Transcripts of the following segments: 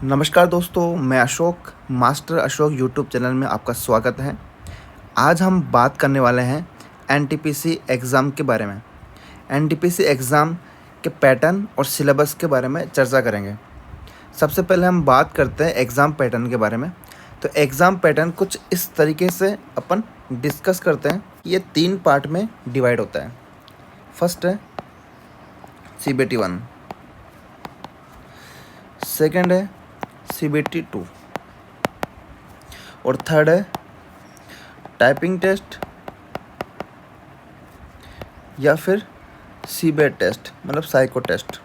नमस्कार दोस्तों, मैं Ashok, master Ashok YouTube channel में आपका स्वागत है। आज हम बात करने वाले हैं एनटीपीसी एग्ज़ाम के बारे में। एनटीपीसी एग्ज़ाम के पैटर्न और सिलेबस के बारे में चर्चा करेंगे। सबसे पहले हम बात करते हैं एग्ज़ाम पैटर्न के बारे में। तो एग्ज़ाम पैटर्न कुछ इस तरीके से अपन डिस्कस करते हैं। ये 3 पार्ट में डिवाइड होता है। फर्स्ट है CBT 1, सेकेंड है CBT 2 और थर्ड है टाइपिंग टेस्ट या फिर CBET टेस्ट, मतलब साइको टेस्ट।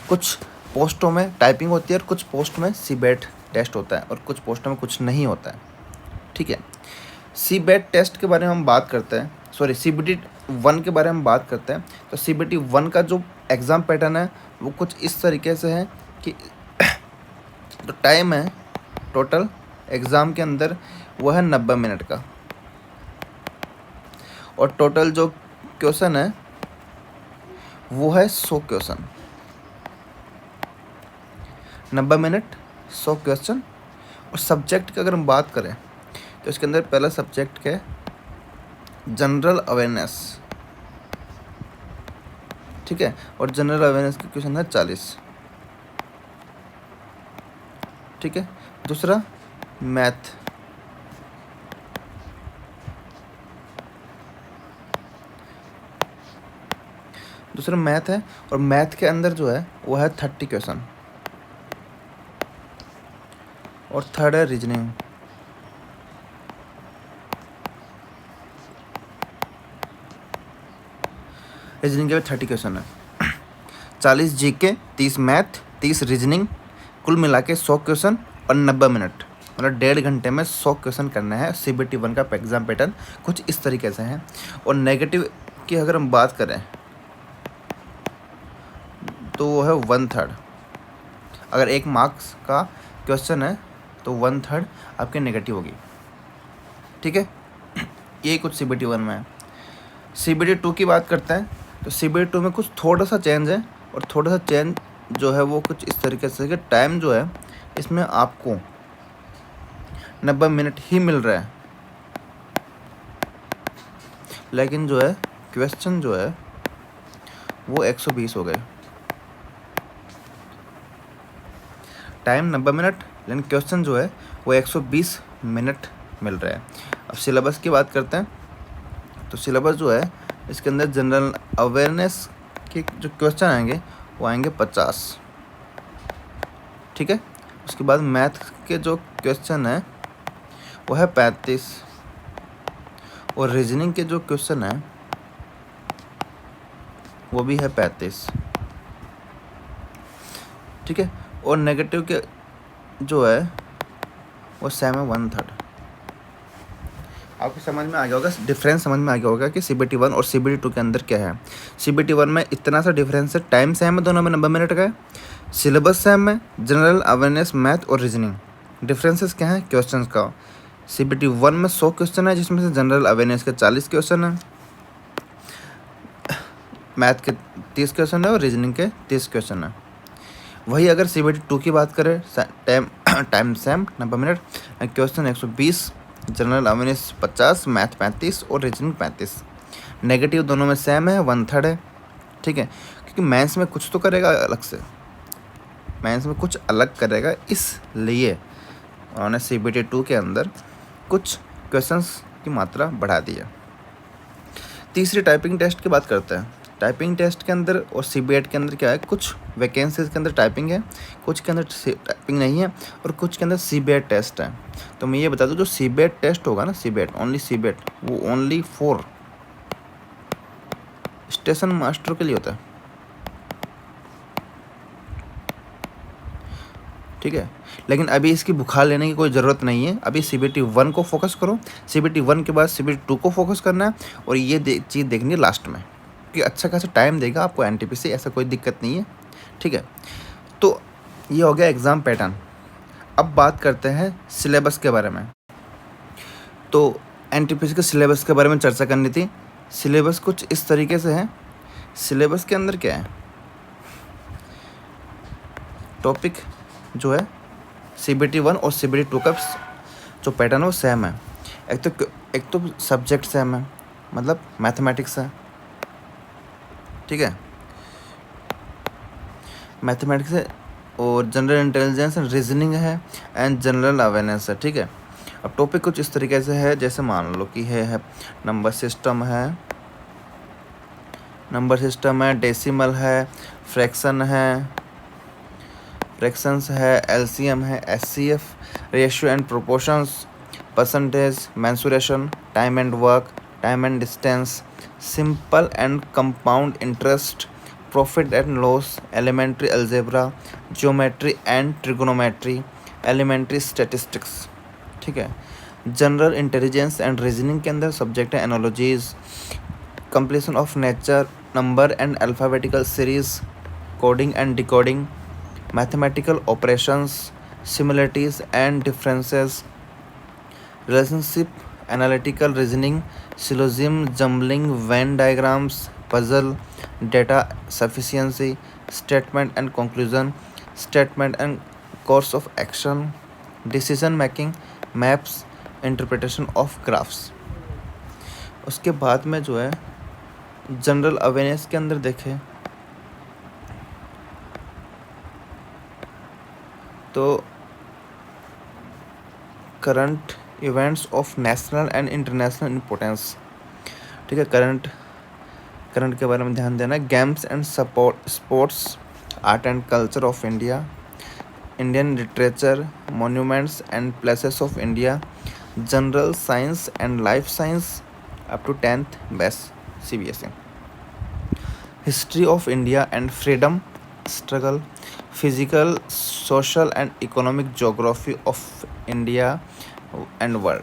कुछ पोस्टों में टाइपिंग होती है और कुछ पोस्ट में CBET टेस्ट होता है और कुछ पोस्टों में कुछ नहीं होता है। ठीक है, CBET टेस्ट के बारे में हम बात करते हैं, सॉरी CBT 1 के बारे में हम बात करते हैं। तो CBT 1 का जो एग्ज़ाम पैटर्न है वो कुछ इस तरीके से है कि तो टाइम है टोटल एग्ज़ाम के अंदर वो है 90 मिनट का, और टोटल जो क्वेश्चन है वो है 100 क्वेश्चन। 90 minute 100 question. और सब्जेक्ट की अगर हम बात करें तो इसके अंदर पहला सब्जेक्ट क्या है, जनरल अवेयरनेस। ठीक है, और जनरल अवेयरनेस के क्वेश्चन है 40। ठीक है, दूसरा मैथ, दूसरा मैथ है और मैथ के अंदर जो है वो है 30 क्वेश्चन। और थर्ड है रीजनिंग। रीजनिंग के भी 30 क्वेश्चन है। 40 जीके, 30 मैथ, 30 रीजनिंग, कुल मिला के 100 क्वेश्चन और 90 मिनट, मतलब 1.5 घंटे में 100 क्वेश्चन करना है। CBT 1 का एग्ज़ाम पैटर्न कुछ इस तरीके से है। और नेगेटिव की अगर हम बात करें तो वो है 1/3। अगर 1 मार्क्स का क्वेश्चन है तो 1/3 आपके नेगेटिव होगी। ठीक है, ये कुछ CBT 1 में है। CBT 2 की बात करते हैं तो CBT 2 में कुछ थोड़ा सा चेंज है, और थोड़ा सा चेंज जो है वो कुछ इस तरीके से कि टाइम जो है इसमें आपको 90 मिनट ही मिल रहा है, लेकिन जो है क्वेश्चन जो है वो 120 हो गए। टाइम 90 मिनट, लेकिन क्वेश्चन जो है वो 120 मिनट मिल रहा है। अब सिलेबस की बात करते हैं तो सिलेबस जो है इसके अंदर जनरल अवेयरनेस के जो क्वेश्चन आएंगे वो आएंगे 50। ठीक है, उसके बाद मैथ के जो क्वेश्चन है वो है 35, और रीजनिंग के जो क्वेश्चन है वो भी है 35। ठीक है, और नेगेटिव के जो है वो सेम है 1/3। आपको समझ में आ गया होगा, डिफरेंस समझ में आ गया होगा कि CBT 1 और CBT 2 के अंदर क्या है। CBT 1 में इतना सा डिफरेंस है, टाइम सेम है दोनों में 90 मिनट का है, सिलेबस सेम है, जनरल अवेयरनेस, मैथ और रीजनिंग। डिफरेंसेस क्या है क्वेश्चंस का। CBT 1 में 100 क्वेश्चन है, जिसमें से जनरल अवेयरनेस के 40 क्वेश्चन है, मैथ के 30 क्वेश्चन है और रीजनिंग के 30 क्वेश्चन है। वही अगर CBT 2 की बात करें, time same 90 minute, question 120, general awareness 50, math 35 और रीजनिंग 35। नेगेटिव दोनों में सेम है, 1/3 है। ठीक है, क्योंकि मैथ्स में कुछ तो करेगा अलग से, मैथ्स में कुछ अलग करेगा, इसलिए उन्होंने CBT 2 के अंदर कुछ क्वेश्चंस की मात्रा बढ़ा दी है। तीसरी टाइपिंग टेस्ट की बात करते हैं। टाइपिंग टेस्ट के अंदर और CBET के अंदर क्या है, कुछ वैकेंसीज के अंदर टाइपिंग है, कुछ के अंदर टाइपिंग नहीं है, और कुछ के अंदर CBET टेस्ट है। तो मैं ये बता दूं, जो CBET टेस्ट होगा ना, ओनली CBET, वो ओनली फॉर स्टेशन मास्टर के लिए होता है। ठीक है, लेकिन अभी इसकी बुखार लेने की कोई ज़रूरत नहीं है। अभी CBT 1 को फोकस करो, CBT 1 के बाद CBT 2 को फोकस करना है, और ये चीज़ देखनी है लास्ट में, कि अच्छा खासा टाइम देगा आपको NTPC, ऐसा कोई दिक्कत नहीं है। ठीक है, तो ये हो गया एग्ज़ाम पैटर्न। अब बात करते हैं सिलेबस के बारे में। तो NTPC के सिलेबस के बारे में चर्चा करनी थी। सिलेबस कुछ इस तरीके से है। सिलेबस के अंदर क्या है, टॉपिक जो है CBT 1 और CBT 2 का जो पैटर्न है वो सेम है। एक तो सब्जेक्ट सेम है, मतलब मैथमेटिक्स है, ठीक है, मैथमेटिक्स है, और जनरल इंटेलिजेंस एंड रीजनिंग है, एंड जनरल अवेयरनेस है, ठीक है। अब टॉपिक कुछ इस तरीके से है, जैसे मान लो कि है नंबर सिस्टम है, डेसिमल है, फ्रैक्शंस है, एलसीएम है, HCF, ratio and proportions, percentage, mensuration, time and work, time and distance, simple and compound interest, profit and loss, elementary algebra, geometry and trigonometry, elementary statistics, ठीक है। General intelligence and reasoning के अंदर subject है analogies, completion of nature, number and alphabetical series, coding and decoding, mathematical operations, similarities and differences, relationship, analytical reasoning, syllogism, jumbling, Venn diagrams, puzzle, data sufficiency, statement and conclusion, statement and course of action, decision making, maps, interpretation of graphs. उसके बाद में जो है general awareness के अंदर देखें तो current events of national and international importance, ठीक है, करंट के बारे में ध्यान देना। Games and sports, art and culture of India, Indian literature, monuments and places of India, general science and life science up to 10th based CBSE, history of India and freedom struggle, physical, social and economic geography of India and world,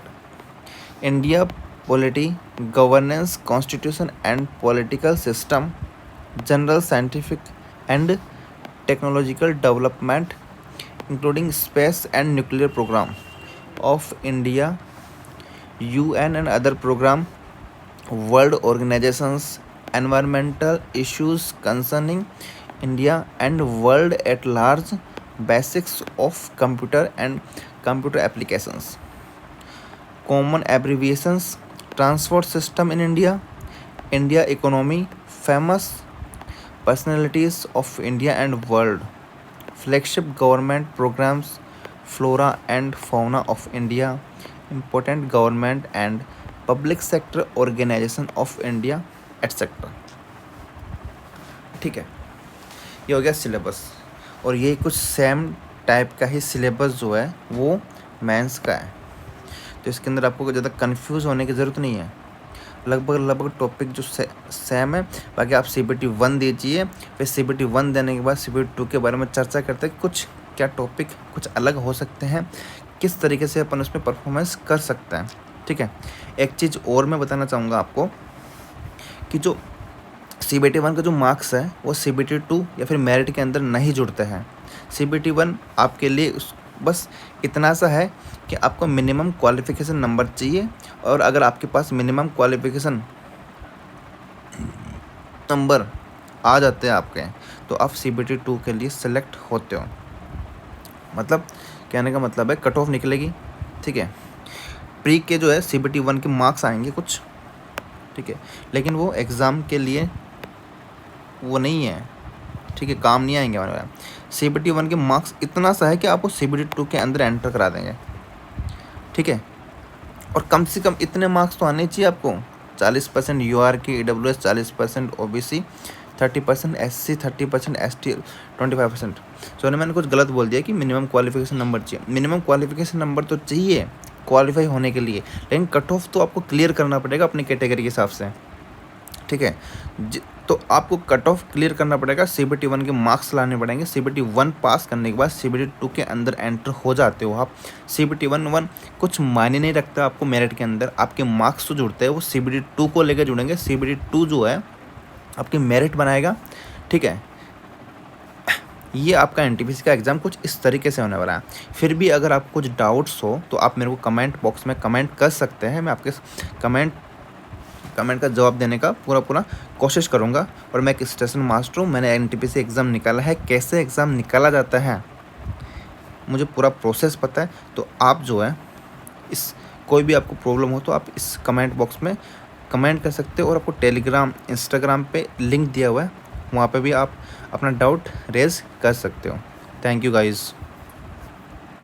India polity, governance, constitution and political system, general scientific and technological development including space and nuclear programme of India, UN and other program, world organizations, environmental issues concerning India and world at large, basics of computer and computer applications, common abbreviations, transport system in India, India economy, famous personalities of India and world, flagship government programs, flora and fauna of India, important government and public sector organisation of India etcetera, ठीक है। ये हो गया syllabus, और ये कुछ same type का ही syllabus जो है वो मेंस का है, तो इसके अंदर आपको ज़्यादा कंफ्यूज होने की ज़रूरत नहीं है। लगभग टॉपिक जो सेम है। बाकी आप CBT 1 दीजिए, फिर CBT 1 देने के बाद CBT 2 के बारे में चर्चा करते हैं, कुछ क्या टॉपिक कुछ अलग हो सकते हैं, किस तरीके से अपन उसमें परफॉर्मेंस कर सकते हैं, ठीक है। एक चीज़ और मैं बताना चाहूँगा आपको कि जो CBT 1 का जो मार्क्स है वो CBT 2 या फिर मेरिट के अंदर नहीं जुड़ते हैं। CBT 1 आपके लिए बस इतना सा है कि आपको मिनिमम क्वालिफ़िकेशन नंबर चाहिए, और अगर आपके पास मिनिमम क्वालिफ़िकेशन नंबर आ जाते हैं आपके, तो आप CBT 2 के लिए सेलेक्ट होते हो। मतलब कहने का मतलब है कट ऑफ निकलेगी, ठीक है। प्री के जो है CBT 1 के मार्क्स आएंगे कुछ, ठीक है, लेकिन वो एग्ज़ाम के लिए वो नहीं है, ठीक है, काम नहीं आएंगे हमारे। CBT 1 के मार्क्स इतना सा है कि आपको CBT 2 के अंदर एंटर करा देंगे, ठीक है। और कम से कम इतने मार्क्स तो आने चाहिए आपको, 40% UR की EWS, 40% OBC, 30% SC, 30% ST, 25%। सो मैंने कुछ गलत बोल दिया कि मिनिमम क्वालिफिकेशन नंबर चाहिए। मिनिमम क्वालिफिकेशन नंबर तो चाहिए क्वालिफाई होने के लिए, लेकिन कट ऑफ तो आपको क्लियर करना पड़ेगा अपनी कैटेगरी के हिसाब से, ठीक है। तो आपको कट ऑफ क्लियर करना पड़ेगा, CBT 1 के मार्क्स लाने पड़ेंगे। CBT 1 पास करने के बाद CBT 2 के अंदर एंटर हो जाते हो आप। CBT 1 कुछ मायने नहीं रखता आपको मेरिट के अंदर, आपके मार्क्स जो जुड़ते हैं वो CBT 2 को लेकर जुड़ेंगे। CBT 2 जो है आपकी मेरिट बनाएगा, ठीक है। ये आपका NTPC का एग्ज़ाम कुछ इस तरीके से होने वाला है। फिर भी अगर आपको कुछ डाउट्स हो तो आप मेरे को कमेंट बॉक्स में कमेंट कर सकते हैं, मैं आपके कमेंट का जवाब देने का पूरा कोशिश करूँगा। और मैं एक स्टेशन मास्टर हूँ, मैंने NTPC एग्ज़ाम निकाला है। कैसे एग्ज़ाम निकाला जाता है मुझे पूरा प्रोसेस पता है। तो आप जो है इस कोई भी आपको प्रॉब्लम हो तो आप इस कमेंट बॉक्स में कमेंट कर सकते हो, और आपको टेलीग्राम इंस्टाग्राम पे लिंक दिया हुआ है, वहाँ पे भी आप अपना डाउट रेज़ कर सकते हो। Thank you guys.